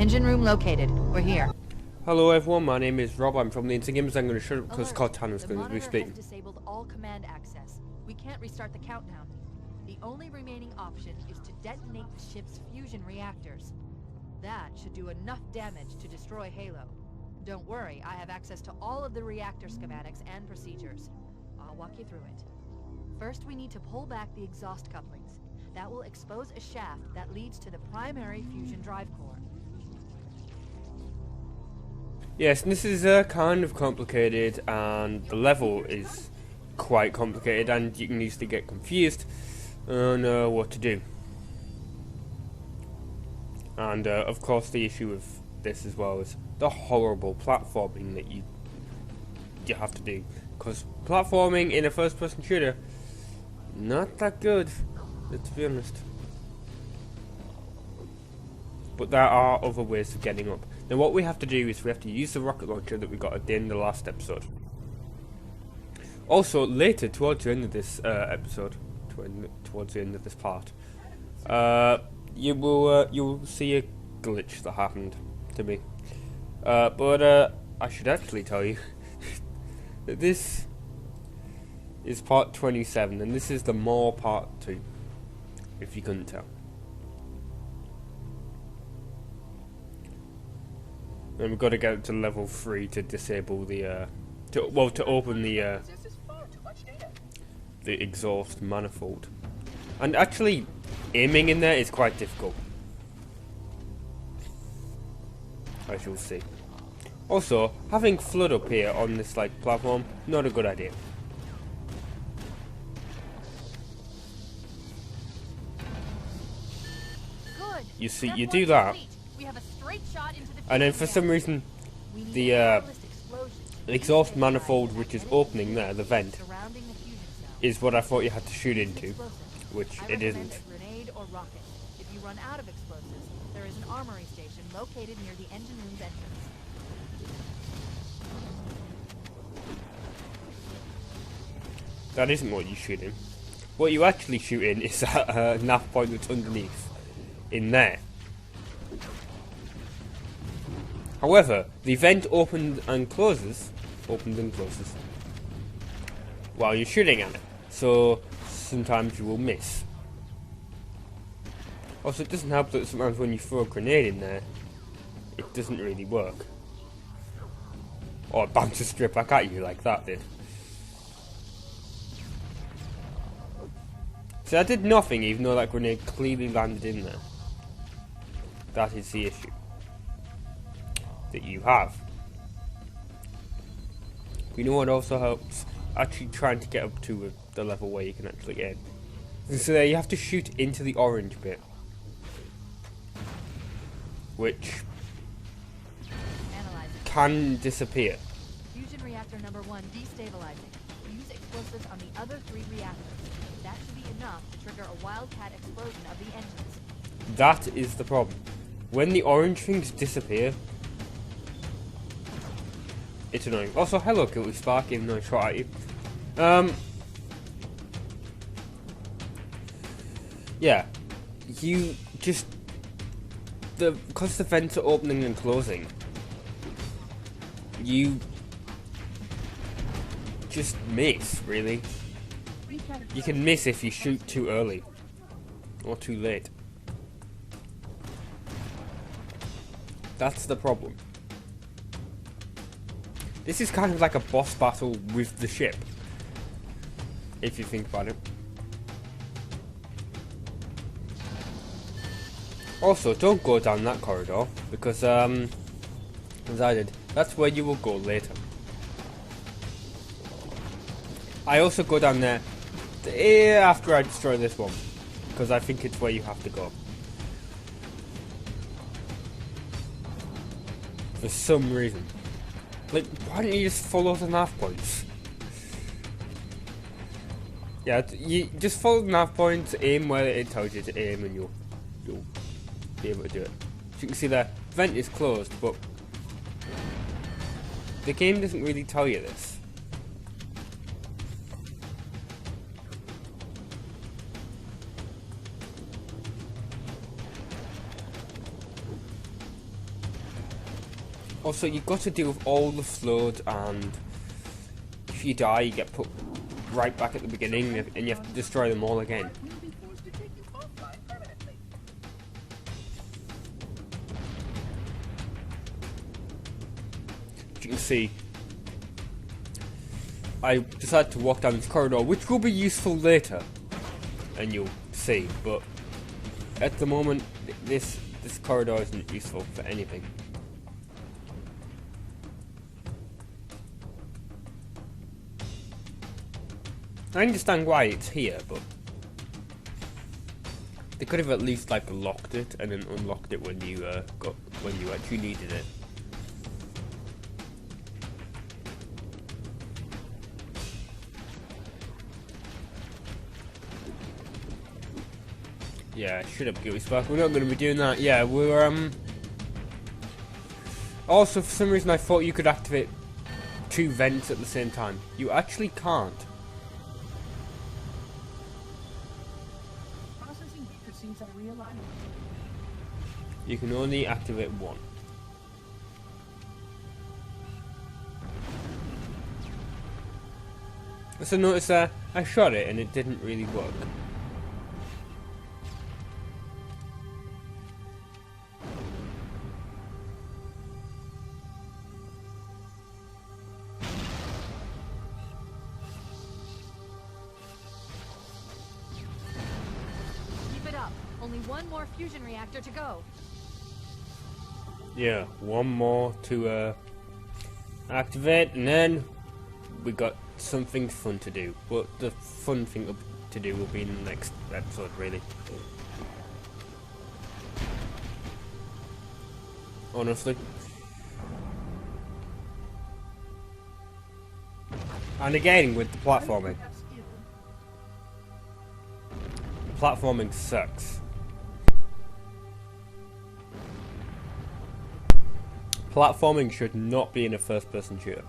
Engine room located. We're here. Hello everyone, my name is Rob. I'm from the Instant Gamers. I'm going to shut up because Cortana's going to be speaking. Has disabled all command access. We can't restart the countdown. The only remaining option is to detonate the ship's fusion reactors. That should do enough damage to destroy Halo. Don't worry, I have access to all of the reactor schematics and procedures. I'll walk you through it. First, we need to pull back the exhaust couplings. That will expose a shaft that leads to the primary fusion drive core. Yes, this is kind of complicated, and the level is quite complicated, and you can easily get confused on what to do. And of course, the issue with this as well is the horrible platforming that you have to do, because platforming in a first-person shooter, not that good, let's be honest. But there are other ways of getting up. Now what we have to do is we have to use the rocket launcher that we got at the end of the last episode. Also, later, towards the end of this episode, towards the end of this part, you'll see a glitch that happened to me. But I should actually tell you that this is part 27, and this is the MAW part 2, if you couldn't tell. And we've got to get to level 3 to disable the, to open the exhaust manifold. And actually, aiming in there is quite difficult, as you'll see. Also, having flood up here on this platform, not a good idea. Good. You see, you do that, We have a straight shot into the and then for some reason, the exhaust manifold, which is opening there, the vent, is what I thought you had to shoot into, which it isn't. Grenade or rocket. If you run out of explosives, there is an armory station located near the engine room's entrance. That isn't what you shoot in. What you actually shoot in is that nav point that's underneath, in there. However, the vent opens and closes while you're shooting at it, so sometimes you will miss. Also, it doesn't help that sometimes when you throw a grenade in there, it doesn't really work. Or it bounces straight back at you like that did. So I did nothing even though that grenade clearly landed in there. That is the issue that you have. You know what also helps? Actually trying to get up to the level where you can actually aim. So there you have to shoot into the orange bit, which can disappear. Fusion reactor number 1 destabilizing. Use explosives on the other 3 reactors. That should be enough to trigger a wildcat explosion of the engines. That is the problem. When the orange things disappear, it's annoying. Also, hello, Guilty Spark, even though I shot at you. Yeah, you just because the vents are opening and closing, you just miss, really. You can miss if you shoot too early or too late. That's the problem. This is kind of like a boss battle with the ship, if you think about it. Also, don't go down that corridor, because, as I did, that's where you will go later. I also go down there after I destroy this one, because I think it's where you have to go. For some reason. Like, why don't you just follow the nav points? Yeah, you just follow the nav points, aim where it tells you to aim, and you'll be able to do it. As you can see there, vent is closed, but the game doesn't really tell you this. Also, you've got to deal with all the flood, and if you die, you get put right back at the beginning, and you have to destroy them all again. As you can see, I decided to walk down this corridor, which will be useful later, and you'll see, but at the moment, this corridor isn't useful for anything. I understand why it's here, but they could have at least like locked it and then unlocked it when you actually needed it. Yeah, shut up, Guilty Spark. We're not going to be doing that. Yeah, we're Also, for some reason, I thought you could activate 2 vents at the same time. You actually can't. You can only activate 1. So notice I shot it and it didn't really work. Keep it up. Only one more fusion reactor to go. Yeah, one more to activate, and then we got something fun to do. But the fun thing to do will be in the next episode, really. Honestly. And again, with the platforming. Platforming sucks. Platforming should not be in a first-person shooter.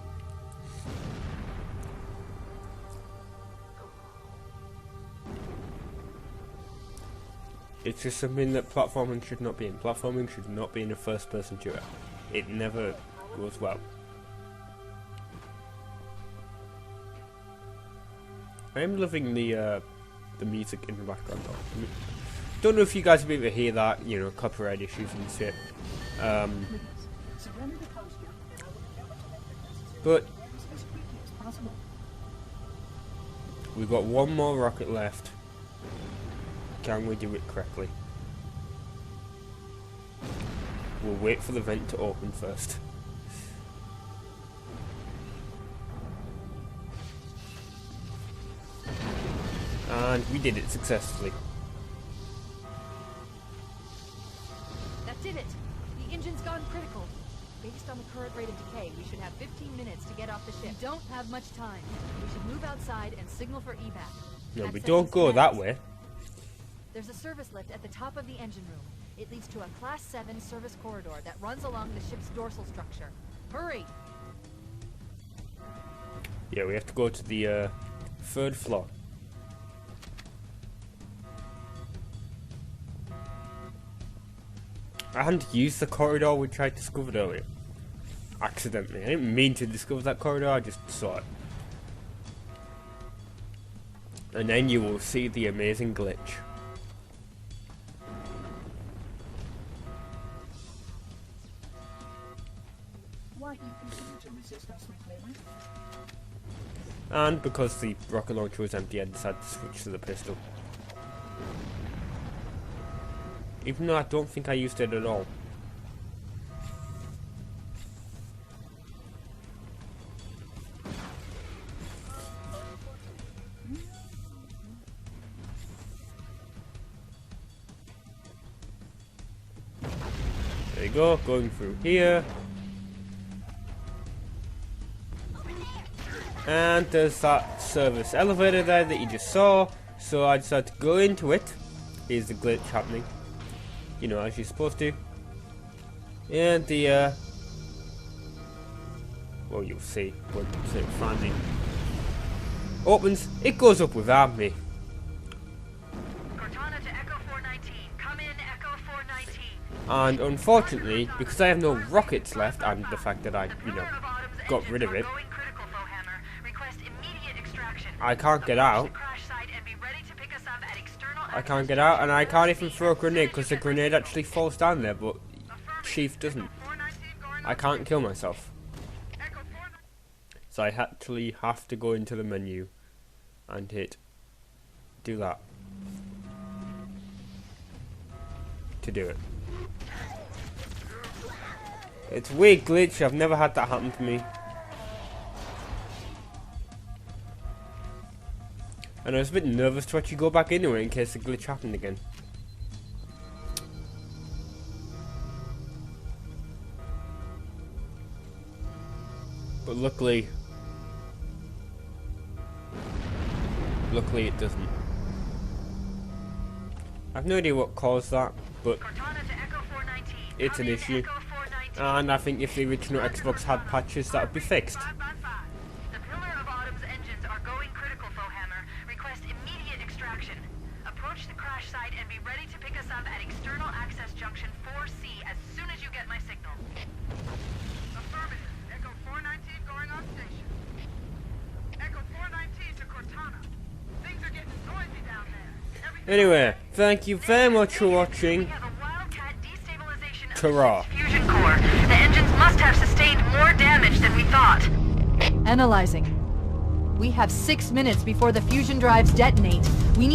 It's just something that platforming should not be in. Platforming should not be in a first-person shooter. It never goes well. I am loving the music in the background though. Don't know if you guys will be able to hear that, you know, copyright issues and shit. But we've got one more rocket left. Can we do it correctly? We'll wait for the vent to open first. And we did it successfully. That did it! The engine's gone critical. Based on the current rate of decay, we should have 15 minutes to get off the ship. We don't have much time. We should move outside and signal for evac. No, we don't go that way. There's a service lift at the top of the engine room. It leads to a Class 7 service corridor that runs along the ship's dorsal structure. Hurry! Yeah, we have to go to the 3rd floor. I hadn't used the corridor which I discovered earlier. Accidentally. I didn't mean to discover that corridor, I just saw it. And then you will see the amazing glitch. Why do you continue to resist us, reclaimer? And because the rocket launcher was empty, I decided to switch to the pistol. Even though I don't think I used it at all. There you go, going through here. And there's that service elevator there that you just saw. So I decided to go into it. Here's the glitch happening. You know, as you're supposed to. And the well, you'll see when it finally opens. It goes up without me. Cortana to Echo 419. Come in, Echo 419. And unfortunately, because I have no rockets left, and the fact that I, got rid of it, I can't get out. I can't get out, and I can't even throw a grenade because the grenade actually falls down there, but Chief doesn't. I can't kill myself. So I actually have to go into the menu and do that to do it. It's a weird glitch, I've never had that happen to me. And I was a bit nervous to actually go back into it in case the glitch happened again. But luckily it doesn't. I've no idea what caused that, but it's an issue. And I think if the original Xbox had patches, that would be fixed. The Pillar of Autumn's engines are going critical, Fohammer. Request immediate extraction. Approach the crash site and be ready to pick us up at external access junction 4C as soon as you get my signal. Affirmative. Echo 419 going on station. Echo 419 to Cortana. Things are getting noisy down there. Anyway, thank you very much for watching. Ta-ra. Fusion core. The engines must have sustained more damage than we thought. Analyzing. We have 6 minutes before the fusion drives detonate. We need